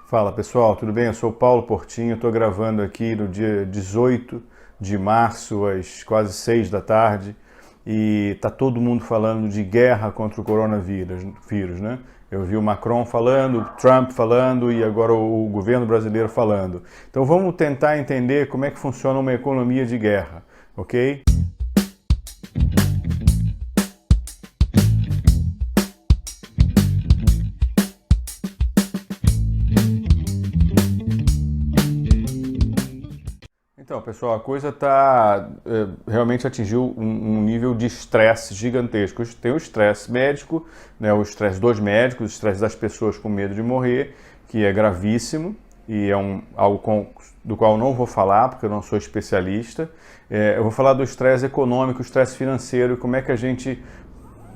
Fala pessoal, tudo bem? Eu sou o Paulo Portinho, estou gravando aqui no dia 18 de março, às quase 6 da tarde, e está todo mundo falando de guerra contra o coronavírus, né? Eu vi o Macron falando, o Trump falando e agora o governo brasileiro falando. Então vamos tentar entender como é que funciona uma economia de guerra, ok? Então, pessoal, a coisa realmente atingiu um nível de estresse gigantesco. Tem o estresse médico, né, o estresse dos médicos, o estresse das pessoas com medo de morrer, que é gravíssimo e é algo do qual eu não vou falar, porque eu não sou especialista. Eu vou falar do estresse econômico, o estresse financeiro, como é que a gente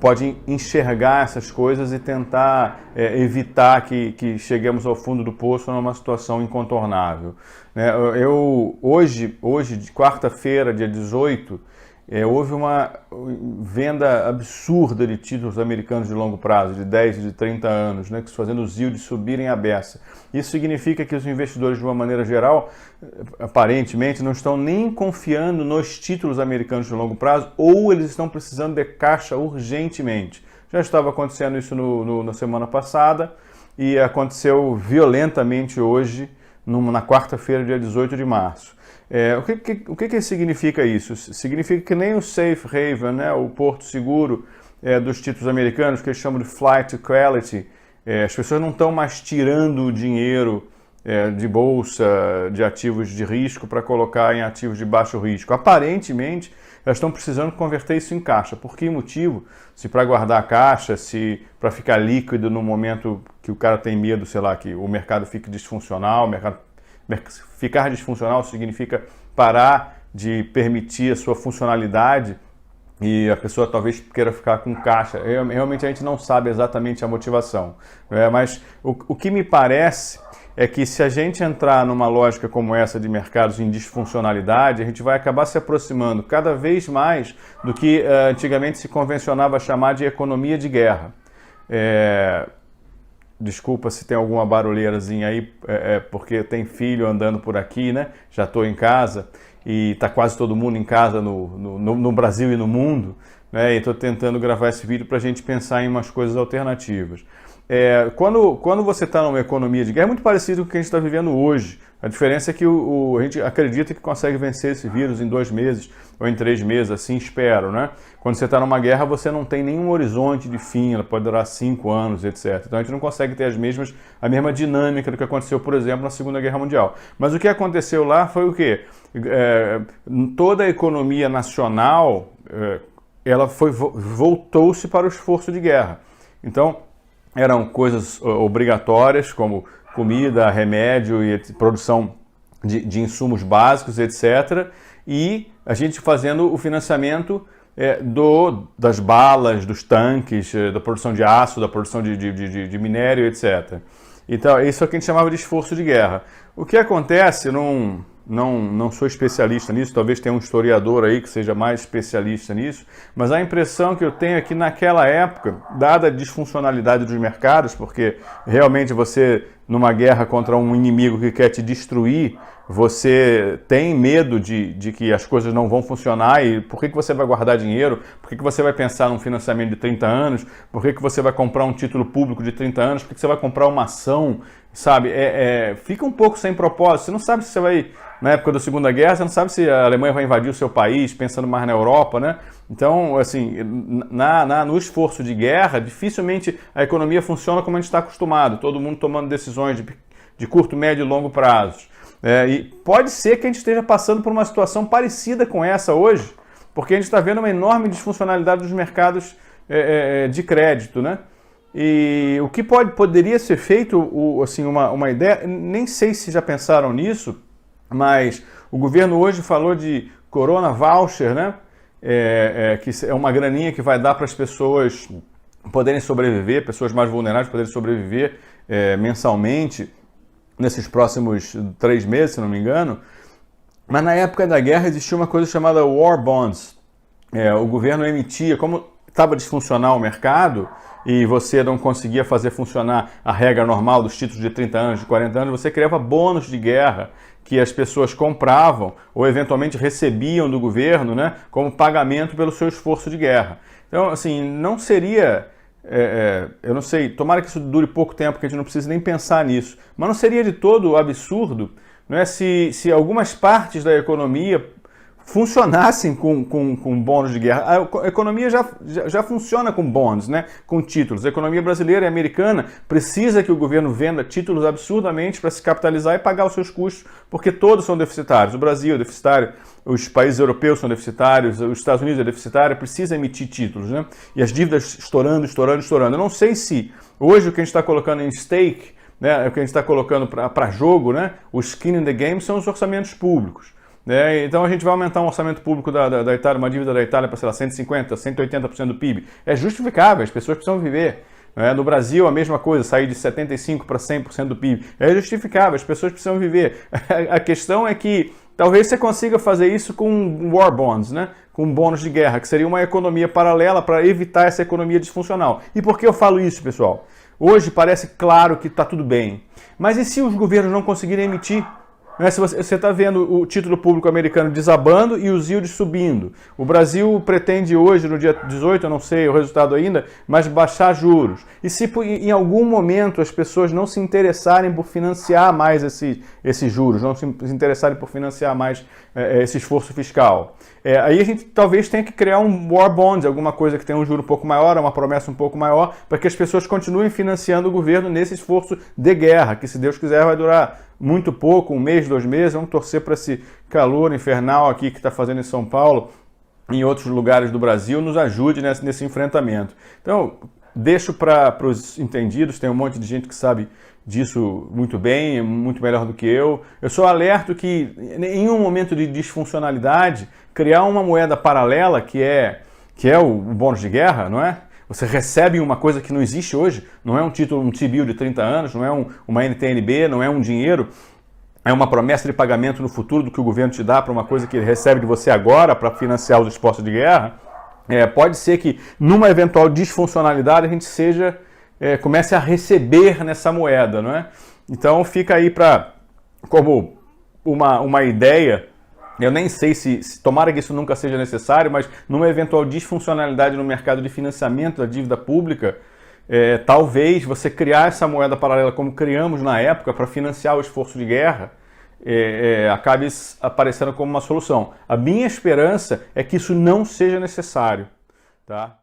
pode enxergar essas coisas e tentar evitar que cheguemos ao fundo do poço numa situação incontornável. Hoje, de quarta-feira, dia 18, houve uma venda absurda de títulos americanos de longo prazo, de 10 e de 30 anos, né, fazendo os yields subirem à beça. Isso significa que os investidores, de uma maneira geral, aparentemente não estão nem confiando nos títulos americanos de longo prazo, ou eles estão precisando de caixa urgentemente. Já estava acontecendo isso na semana passada e aconteceu violentamente hoje, na quarta-feira, dia 18 de março. O que significa isso? Significa que nem o safe haven, né, o porto seguro dos títulos americanos, que eles chamam de flight to quality, as pessoas não estão mais tirando o dinheiro de bolsa, de ativos de risco, para colocar em ativos de baixo risco. Aparentemente, elas estão precisando converter isso em caixa. Por que motivo? Se para guardar a caixa, se para ficar líquido no momento que o cara tem medo, sei lá, que o mercado fique disfuncional. Ficar disfuncional significa parar de permitir a sua funcionalidade e a pessoa talvez queira ficar com caixa. Realmente a gente não sabe exatamente a motivação. Mas o que me parece é que se a gente entrar numa lógica como essa de mercados em disfuncionalidade, a gente vai acabar se aproximando cada vez mais do que antigamente se convencionava chamar de economia de guerra. Desculpa se tem alguma barulheirazinha aí, porque tem filho andando por aqui, né? Já estou em casa e está quase todo mundo em casa no Brasil e no mundo, né? E estou tentando gravar esse vídeo para a gente pensar em umas coisas alternativas. Quando você está numa economia de guerra, é muito parecido com o que a gente está vivendo hoje. A diferença é que a gente acredita que consegue vencer esse vírus em 2 meses ou em 3 meses, assim espero, né? Quando você está numa guerra, você não tem nenhum horizonte de fim, ela pode durar 5 anos, etc. Então a gente não consegue ter a mesma dinâmica do que aconteceu, por exemplo, na Segunda Guerra Mundial. Mas o que aconteceu lá foi o quê? Toda a economia nacional, ela voltou-se para o esforço de guerra. Então, eram coisas obrigatórias, como comida, remédio e produção de insumos básicos, etc. E a gente fazendo o financiamento das balas, dos tanques, da produção de aço, da produção de minério, etc. Então, isso é o que a gente chamava de esforço de guerra. O que acontece, não sou especialista nisso, talvez tenha um historiador aí que seja mais especialista nisso, mas a impressão que eu tenho é que naquela época, dada a disfuncionalidade dos mercados, porque realmente você, numa guerra contra um inimigo que quer te destruir, você tem medo de que as coisas não vão funcionar. E por que você vai guardar dinheiro? Por que você vai pensar num financiamento de 30 anos? Por que você vai comprar um título público de 30 anos? Por que você vai comprar uma ação? Sabe? Fica um pouco sem propósito. Você não sabe se você vai, na época da Segunda Guerra, você não sabe se a Alemanha vai invadir o seu país, pensando mais na Europa, né? Então, assim, no esforço de guerra, dificilmente a economia funciona como a gente está acostumado. Todo mundo tomando decisões de curto, médio e longo prazo. E pode ser que a gente esteja passando por uma situação parecida com essa hoje, porque a gente está vendo uma enorme disfuncionalidade dos mercados de crédito, né? E o que poderia ser feito, assim, uma ideia, nem sei se já pensaram nisso, mas o governo hoje falou de Corona Voucher, né? Que é uma graninha que vai dar para as pessoas poderem sobreviver, pessoas mais vulneráveis poderem sobreviver mensalmente, nesses próximos 3 meses, se não me engano. Mas na época da guerra existia uma coisa chamada War Bonds. O governo emitia, como estava disfuncional o mercado e você não conseguia fazer funcionar a regra normal dos títulos de 30 anos, de 40 anos, você criava bônus de guerra que as pessoas compravam ou eventualmente recebiam do governo, né, como pagamento pelo seu esforço de guerra. Então, assim, não seria... eu não sei, tomara que isso dure pouco tempo, que a gente não precise nem pensar nisso, mas não seria de todo absurdo, né, se algumas partes da economia funcionassem com bônus de guerra. A economia já funciona com bônus, né? Com títulos. A economia brasileira e americana precisa que o governo venda títulos absurdamente para se capitalizar e pagar os seus custos, porque todos são deficitários. O Brasil é deficitário, os países europeus são deficitários, os Estados Unidos é deficitário, precisa emitir títulos, né? E as dívidas estourando. Eu não sei se hoje o que a gente está colocando em stake, né, o que a gente está colocando para jogo, né, o skin in the game, são os orçamentos públicos. Então a gente vai aumentar um orçamento público da Itália, uma dívida da Itália para, sei lá, 150%, 180% do PIB. É justificável, as pessoas precisam viver. No Brasil, a mesma coisa, sair de 75% para 100% do PIB. É justificável, as pessoas precisam viver. A questão é que talvez você consiga fazer isso com war bonds, né? Com bônus de guerra, que seria uma economia paralela para evitar essa economia disfuncional. E por que eu falo isso, pessoal? Hoje parece claro que está tudo bem. Mas e se os governos não conseguirem emitir? Se você está vendo o título público americano desabando e os yields subindo. O Brasil pretende hoje, no dia 18, eu não sei o resultado ainda, mas baixar juros. E se em algum momento as pessoas não se interessarem por financiar mais esses juros, não se interessarem por financiar mais esse esforço fiscal, aí a gente talvez tenha que criar um war bond, alguma coisa que tenha um juro um pouco maior, uma promessa um pouco maior, para que as pessoas continuem financiando o governo nesse esforço de guerra, que se Deus quiser vai durar muito pouco, 1 mês, 2 meses. Vamos torcer para esse calor infernal aqui que está fazendo em São Paulo, em outros lugares do Brasil, nos ajude nesse enfrentamento. Então, deixo para os entendidos, tem um monte de gente que sabe disso muito bem, muito melhor do que eu. Eu só alerto que, em um momento de disfuncionalidade, criar uma moeda paralela, que é o bônus de guerra, não é? Você recebe uma coisa que não existe hoje, não é um título, um T-bill de 30 anos, não é uma NTNB, não é um dinheiro, é uma promessa de pagamento no futuro do que o governo te dá para uma coisa que ele recebe de você agora para financiar os esforços de guerra. Pode ser que, numa eventual disfuncionalidade, a gente comece a receber nessa moeda, não é? Então fica aí como uma ideia. Eu nem sei se tomara que isso nunca seja necessário, mas numa eventual disfuncionalidade no mercado de financiamento da dívida pública, talvez você criar essa moeda paralela como criamos na época para financiar o esforço de guerra, acabe aparecendo como uma solução. A minha esperança é que isso não seja necessário, tá?